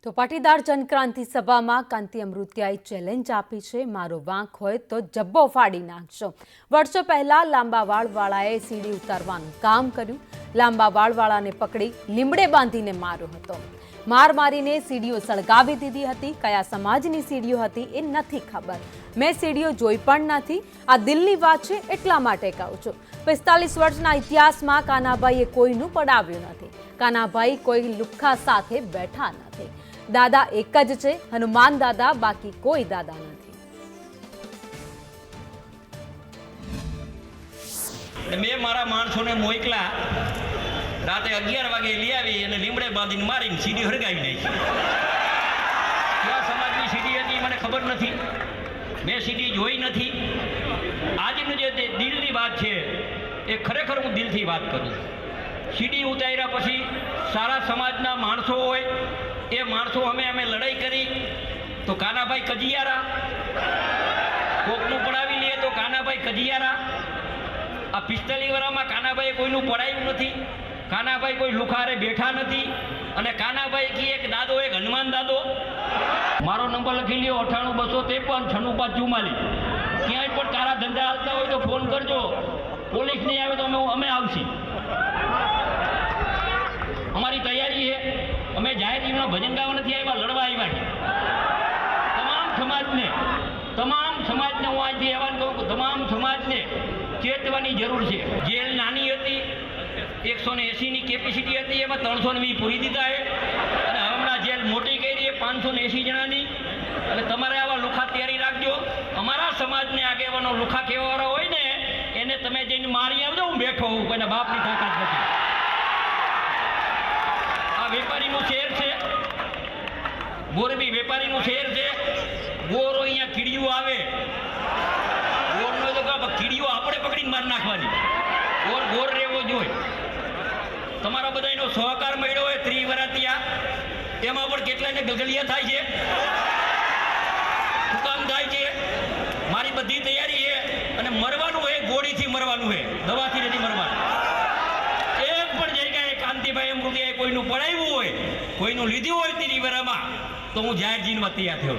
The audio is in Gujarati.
તો પાટીદાર જનક્રાંતિ સભામાં કાંતિ અમૃતિયાએ ચેલેન્જ આપી છે, મારો વાંક હોય તો જબ્બો ફાડી નાખશો। વર્ષો પહેલા લાંબા વાળવાળાએ સીડી ઉતારવાનું કામ કર્યું। લાંબા વાળવાળાને પકડી લીમડે બાંધીને માર્યો હતો। માર મારીને સીડીઓ સળગાવી દીધી હતી। કયા સમાજની સીડીઓ હતી એ નથી ખબર। મેં સીડીઓ જોઈ પણ નથી। આ દિલની વાત છે એટલા માટે કહું છું। 45 વર્ષના ઇતિહાસમાં કાનાભાઈએ કોઈનું પડાવ્યું નથી। કાનાભાઈ કોઈ લુખ્ખા સાથે બેઠા નથી। દાદા એક જ છે, હનુમાન દાદા, બાકી કોઈ દાદા નથી। મેં મારા માણસોને મોકલા, રાતે 11 વાગે લઈ આવી અને લીમડે બાંધીને મારીને સીડી હળગાવી નાખી। કયા સમાજની સીડી હતી મને ખબર નથી, મેં સીડી જોઈ નથી। આજની જે દિલની વાત છે એ ખરેખર હું દિલથી વાત કરું છું। સીડી ઉતાર્યા પછી સારા સમાજના માણસો હોય એ માણસો અમે લડાઈ કરી તો કાનાભાઈ કજિયારા, કોકનું પડાવી લઈએ તો કાનાભાઈ કજિયારા। આ 45 વર્ષમાં કાનાભાઈએ કોઈનું પડાયું નથી। કાનાભાઈ કોઈ લુખારે બેઠા નથી। અને કાનાભાઈ કી એક દાદો, એક હનુમાન દાદો। મારો નંબર લખી લ્યો 98 253 96 44। ક્યાંય પણ તારા ધંધા હાલતા હોય તો ફોન કરજો। પોલીસ નહીં આવે તો અમે આવશી। અમારી તૈયારી છે। અમે જાહેર જીવનમાં ભજન ગાવા નથી આવ્યા, લડવા આવ્યા છીએ। તમામ સમાજને હું આજથી આહવાન કરું કે તમામ સમાજને ચેતવાની જરૂર છે। જેલ નાની હતી, 180ની કેપેસિટી હતી, એમાં 320 પૂરી દીધા છે। અને હમણાં જેલ મોટી કરી છે 580 જણાની। એટલે તમારે આવા લુખા તૈયારી રાખજો। અમારા સમાજને આગેવાનો લુખા કહેવાવાળા હોય ને એને તમે જઈને મારી આવજો। હું બેઠો હું, કોઈના બાપની તાકાત નથી। આ વેપારીનું શહેર છે, મોરબી વેપારીનું શહેર છે। ગોરો અહીંયા કીડીઓ આવે, ગોરનો તો કીડીઓ આપણે પકડીને મારી નાખવાની। ગોર રહેવો જોઈએ। તમારા બધાનો સહકાર મળ્યો હોય 30 વર્ષ, એમાં પણ કેટલાને ગગલિયા થાય છે, શું થાય છે। મારી બધી તૈયારી છે અને મરવાનું હોય ગોળીથી મરવાનું હોય, દવાથી નથી મરવાનું। એક પણ જગ્યાએ કાંતિભાઈ અમૃતિયાએ કોઈનું પડાવ્યું હોય, કોઈનું લીધું હોય 30 વર્ષમાં તો હું જાહેર જીવનમાં તૈયાર થયો।